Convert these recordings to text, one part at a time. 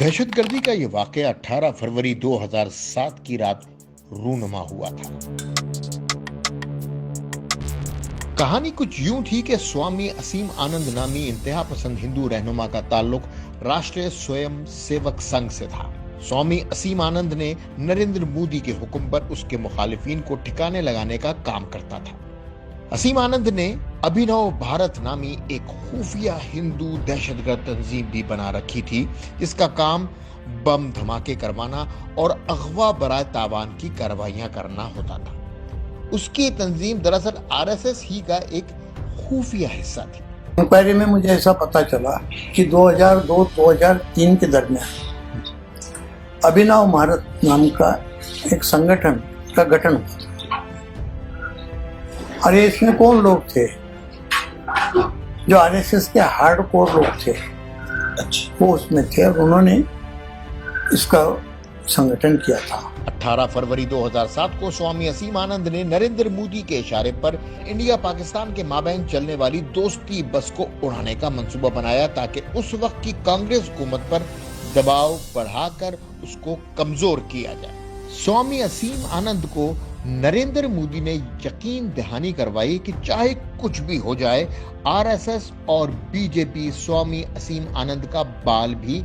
दहशतगर्दी का ये वाकया 18 फरवरी 2007 की रात रूनुमा हुआ था। कहानी कुछ यूं थी कि स्वामी असीम आनंद नामी इंतहा पसंद हिंदू रहनुमा का ताल्लुक राष्ट्रीय स्वयं सेवक संघ से था। स्वामी असीम आनंद ने नरेंद्र मोदी के हुक्म पर उसके मुखालिफिन को ठिकाने लगाने का काम करता था। असीम आनंद ने अभिनव भारत नामी एक खुफिया हिंदू दहशतगर्द तंजीम भी बना रखी थी, जिसका काम बम धमाके करवाना और अगवा बराए तावान की कार्रवाइयां करना होता था। उसकी तंजीम दरअसल आरएसएस ही का एक खुफिया हिस्सा थी। इंक्वायरी में मुझे ऐसा पता चला कि 2002-2003 के दरमियान अभिनव भारत नाम का एक संगठन का गठन हुआ। अरे इसमें कौन लोग थे जो आरएसएस के हार्डकोर लोग थे, वो उसमें थे और उन्होंने इसका संगठन किया था। 18 फरवरी 2007 को स्वामी असीम आनंद ने नरेंद्र मोदी के इशारे पर इंडिया पाकिस्तान के माबैन चलने वाली दोस्ती बस को उड़ाने का मंसूबा बनाया ताकि उस वक्त की कांग्रेस हुकूमत पर दबाव बढ़ाकर उसको कमजोर किया जाए। स्वामी असीम आनंद को नरेंद्र मोदी ने यकीन दहानी करवाई कि चाहे कुछ भी हो जाए, आरएसएस और बीजेपी स्वामी असीम आनंद का बाल भी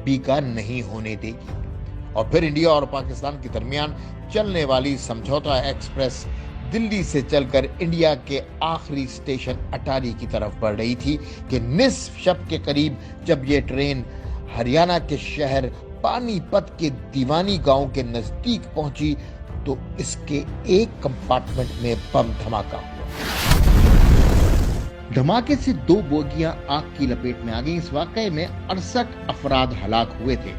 बीका नहीं होने देगी। और फिर इंडिया और पाकिस्तान के दरमियान चलने वाली समझौता एक्सप्रेस दिल्ली से चलकर इंडिया के आखिरी स्टेशन अटारी की तरफ बढ़ रही थी कि निस्फ शब के करीब जब ये ट्रेन हरियाणा के शहर पानीपत के दीवानी गांव के नजदीक पहुंची तो इसके एक कंपार्टमेंट में बम धमाका हुआ। धमाके से 2 बोगियां आग की लपेट में आ गईं। इस वाकये में 68 अफराद हलाक हुए थे,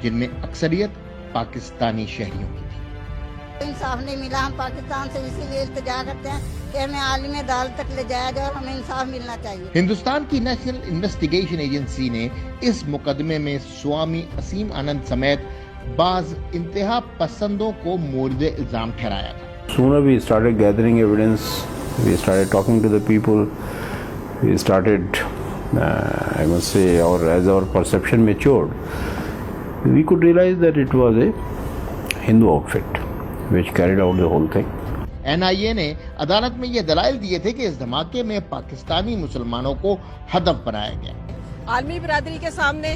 जिनमें अक्सरियत पाकिस्तानी शहरियों की थी। इंसाफ नहीं मिला, हम पाकिस्तान से इसीलिए इल्तिजा करते हैं कि हमें आलिम अदालत तक ले जाया जाए और हमें इंसाफ मिलना चाहिए। हिंदुस्तान की नेशनल इन्वेस्टिगेशन एजेंसी ने इस मुकदमे में स्वामी असीम आनंद समेत बाज इंतहा पसंदों को मोर्दे इल्जाम ठहराया था। Sooner we started gathering evidence, we started talking to the people, we started, I must say, as our perception matured, we could realize that it was a Hindu outfit which carried out the whole thing. NIA ने अदालत में ये दलाइल दिए थे कि इस धमाके में पाकिस्तानी मुसलमानों को हदफ बनाया गया। आलमी बिरादरी के सामने,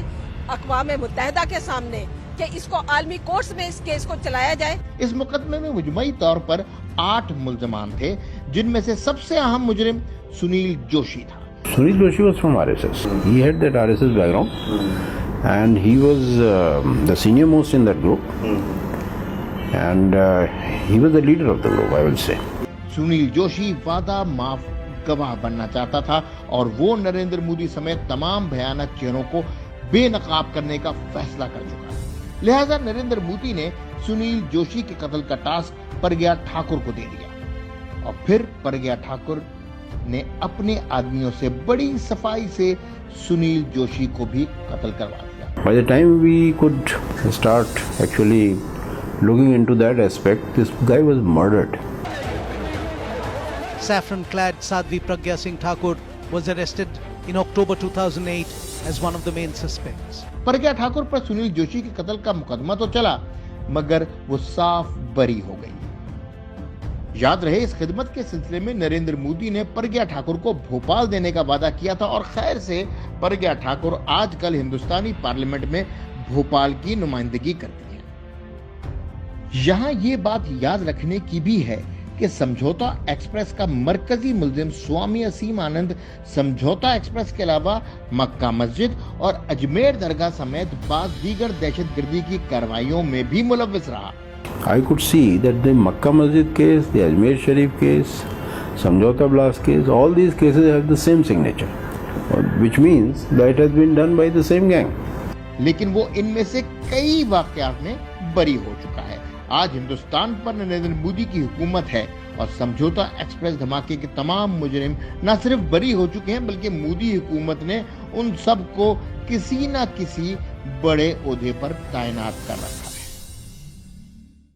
अक़वाम मुत्तहिदा के सामने कि इसको आलमी कोर्ट्स में इस केस को चलाया जाए। इस मुकदमे में मुजमई तौर पर 8 मुल्ज़मान थे, जिनमें से सबसे अहम मुजरिम सुनील जोशी था। Sunil Joshi was from RSS. He had that RSS background and he was the senior most in that group and he was the leader of the group, I will say. Sunil Joshi वादा माफ गवाह बनना चाहता था और वो नरेंद्र मोदी समेत तमाम भयानक चेहरों को बेनकाब करने का फैसला कर चुका है। लिहाजा नरेंद्र मोदी ने सुनील जोशी के कत्ल का टास्क परग्या ठाकुर को दे दिया और फिर परग्या ठाकुर ने अपने आदमियों से बड़ी सफाई से सुनील जोशी को भी कत्ल करवा दिया। By the time we could start actually looking into that aspect, this guy was murdered. Saffron-clad Sadhvi Pragya Singh Thakur was arrested in October 2008 as one of the main suspects. परग्या Thakur पर सुनील जोशी के कत्ल का मुकदमा तो चला, मगर वो साफ बरी हो गई। याद रहे, इस खिदमत के सिलसिले में नरेंद्र मोदी ने परग्या ठाकुर को भोपाल देने का वादा किया था और खैर से परग्या ठाकुर आजकल हिंदुस्तानी पार्लियामेंट में भोपाल की नुमाइंदगी करती हैं। यहाँ ये बात याद रखने की भी है कि समझौता एक्सप्रेस का मरकजी मुल्जिम स्वामी असीम आनंद समझौता एक्सप्रेस के अलावा मक्का मस्जिद और अजमेर दरगाह समेत बाज़ दीगर दहशतगर्दी की कार्रवाइयों में भी मुलव्विस रहा। I could see that the Makkah Masjid case, the Ajmer Sharif case, Samjhauta blast case, all these cases have the same signature, which means that it has been done by the same gang. लेकिन वो इनमें से कई वाकयात में बरी हो चुका है। आज हिंदुस्तान पर नरेंद्र मोदी की हुकूमत है और समझौता एक्सप्रेस धमाके के तमाम मुजरिम न सिर्फ बरी हो चुके हैं, बल्कि मोदी हुकूमत ने उन सब को किसी न किसी बड़े ओहदे पर तैनात कर रखा।